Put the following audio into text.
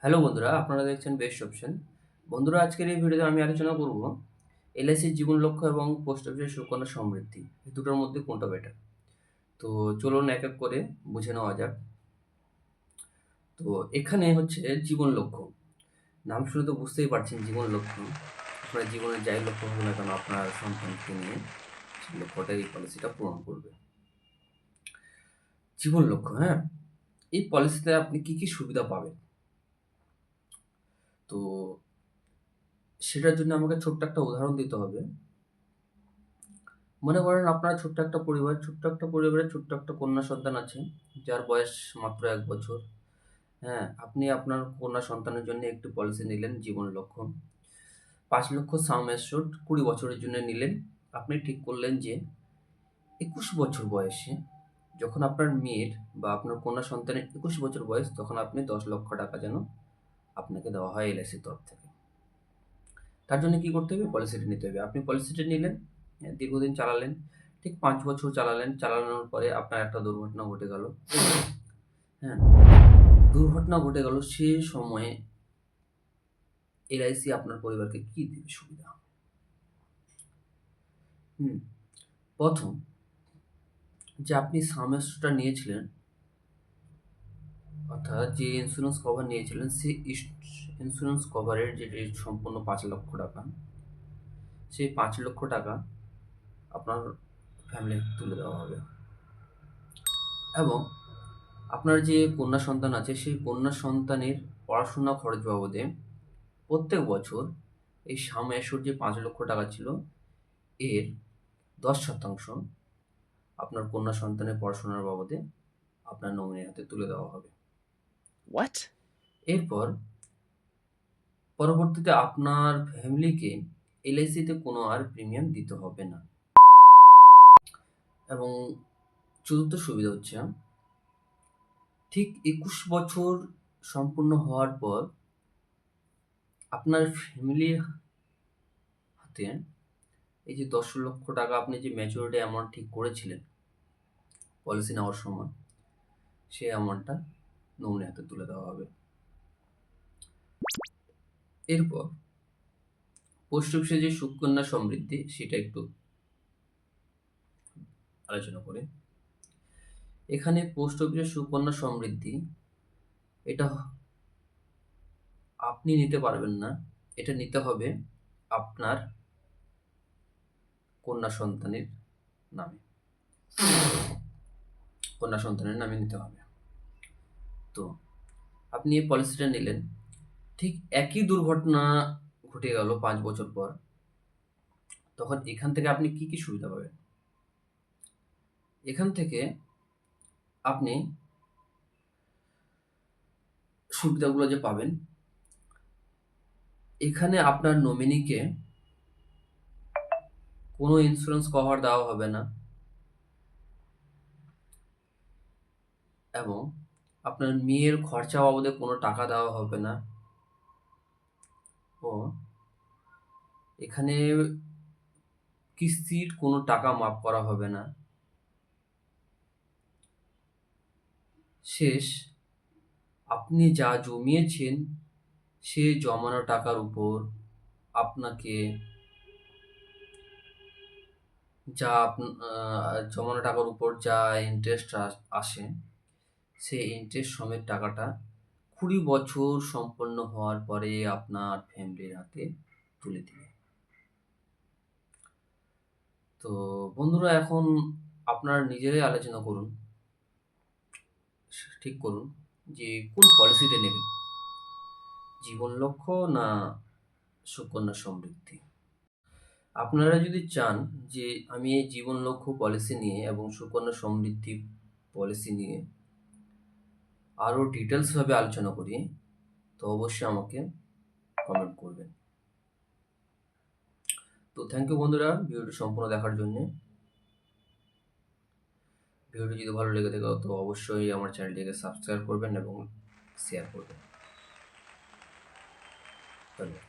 Hello বন্ধুরা, আপনারা দেখছেন বেস্ট অপশন। বন্ধুরা, আজকের এই ভিডিওতে আমি আলোচনা করব এলআইসির জীবন লক্ষ্য এবং পোস্ট অফিসের সুকন্যা সমৃদ্ধি, এই দুটোর মধ্যে কোনটা বেটার। তো চলুন এক এক করে বুঝে নেওয়া যাক। তো এখানে হচ্ছে জীবন লক্ষ্য। নাম শুনে তো বুঝতেই পারছেন জীবন লক্ষ্য। আপনার জীবনের যাই লক্ষ্য হোক না কেন, আপনার সন্তানকে নিয়ে সেই লক্ষ্যটা এই পলিসিটা পূরণ করবে। জীবন লক্ষ্য, হ্যাঁ, এই পলিসিতে আপনি কি কি সুবিধা পাবেন? তো সেটার জন্য আমাকে ছোট্ট একটা উদাহরণ দিতে হবে। মনে করেন আপনার ছোট্ট একটা পরিবারে ছোট্ট একটা কন্যা সন্তান আছে, যার বয়স মাত্র ১ বছর। হ্যাঁ, আপনি আপনার কন্যা সন্তানের জন্য একটি পলিসি নিলেন জীবন লক্ষ্য। ৫,০০,০০০ সাম অ্যাসুরড ২০ বছরের জন্য নিলেন। আপনি ঠিক করলেন যে ২১ বছর বয়সে যখন আপনার মেয়ের বা আপনার কন্যা সন্তানের ২১ বছর বয়স, তখন আপনি ১০,০০,০০০ টাকা যেন আপনাকে দেওয়া হয় এলআইসির তরফ থেকে। তার জন্য কি করতে হবে? পলিসিটা নিতে হবে। আপনি পলিসিটা নিলেন, দীর্ঘদিন চালালেন। ঠিক ৫ বছর চালালেন। চালানোর পরে আপনার একটা দুর্ঘটনা ঘটে গেল। হ্যাঁ? দুর্ঘটনা ঘটে গেল, সে সময়ে এলআইসি আপনার পরিবারকে কি দিবে সুবিধা? হুম, ১ম, যে আপনি সাম অ্যাসুরডটা নিয়েছিলেন, অর্থাৎ যে ইন্স্যুরেন্স কভার নিয়েছিলেন, সেই ইন্স্যুরেন্স কভারের যে রেট সম্পূর্ণ ৳৫,০০,০০০, সেই ৳৫,০০,০০০ আপনার ফ্যামিলিতে তুলে দেওয়া হবে। এবং আপনার যে কন্যা সন্তান আছে, সেই কন্যা সন্তানের পড়াশোনা খরচ বাবদে প্রত্যেক বছর এই সাম অ্যাসুরড যে ৳৫,০০,০০০ ছিল, এর ১০% আপনার কন্যা সন্তানের পড়াশোনার বাবদে আপনার নমিনির হাতে তুলে দেওয়া হবে। What? এরপর পরবর্তীতে আপনার ফ্যামিলিকে এলআইসিতে কোনো আর প্রিমিয়াম দিতে হবে না। এবং চতুর্থ সুবিধা হচ্ছে, ঠিক ২১ বছর সম্পূর্ণ হওয়ার পর আপনার ফ্যামিলির হাতে এই যে ৳১০,০০,০০০ আপনি যে ম্যাচুরিটি অ্যামাউন্ট ঠিক করেছিলেন পলিসি নেওয়ার সময়, সেই অ্যামাউন্টটা নমিনির হাতে তুলে দেওয়া হবে। এরপর পোস্ট অফিসে যে সুকন্যা সমৃদ্ধি, সেটা একটু আলোচনা করি। এখানে পোস্ট অফিসের সুকন্যা সমৃদ্ধি, এটা আপনি নিতে পারবেন না। এটা নিতে হবে আপনার কন্যা সন্তানের নামে। কন্যা সন্তানের নামে নিতে হবে। তো আপনি এই পলিসিটা নিলেন। ঠিক একই দুর্ঘটনা ঘটে গেল ৫ বছর পর। তখন এখান থেকে আপনি কি, কি সুবিধা পাবেন? এখান থেকে আপনি সুবিধাগুলো যে পাবেন, এখানে আপনার নমিনিকে কোনো ইন্স্যুরেন্স কভার দেওয়া হবে না এবং আপনার মেয়ের খরচা বাবদে কোনো টাকা দেওয়া হবে না। ও এখানে কিস্তির কোনো টাকা মাফ করা হবে না। শেষ, আপনি যা জমিয়েছেন, সে জমানো টাকার উপর আপনাকে যা জমানো টাকার উপর যা ইন্টারেস্ট আসে, সেই ইন্টারেস্ট সমেত টাকাটা ২০ বছর সম্পন্ন হওয়ার পরে আপনার ফ্যামিলির হাতে তুলে দিবে। তো বন্ধুরা, এখন আপনারা নিজেরাই আলোচনা করুন, ঠিক করুন যে কোন পলিসিটা নেবেন। জীবন লক্ষ্য না সুকন্যা সমৃদ্ধি? আপনারা যদি চান যে আমি এই জীবন লক্ষ্য পলিসি নিয়ে এবং সুকন্যা সমৃদ্ধি পলিসি নিয়ে আরও ডিটেইলস ভাবে আলোচনা করি, তো অবশ্যই আমাকে কমেন্ট করবেন। তো থ্যাংক ইউ বন্ধুরা, ভিডিওটি সম্পূর্ণ দেখার জন্যে। ভিডিওটি যদি ভালো লেগে থাকে তো অবশ্যই আমার চ্যানেলটিকে সাবস্ক্রাইব করবেন এবং শেয়ার করবেন। ধন্যবাদ।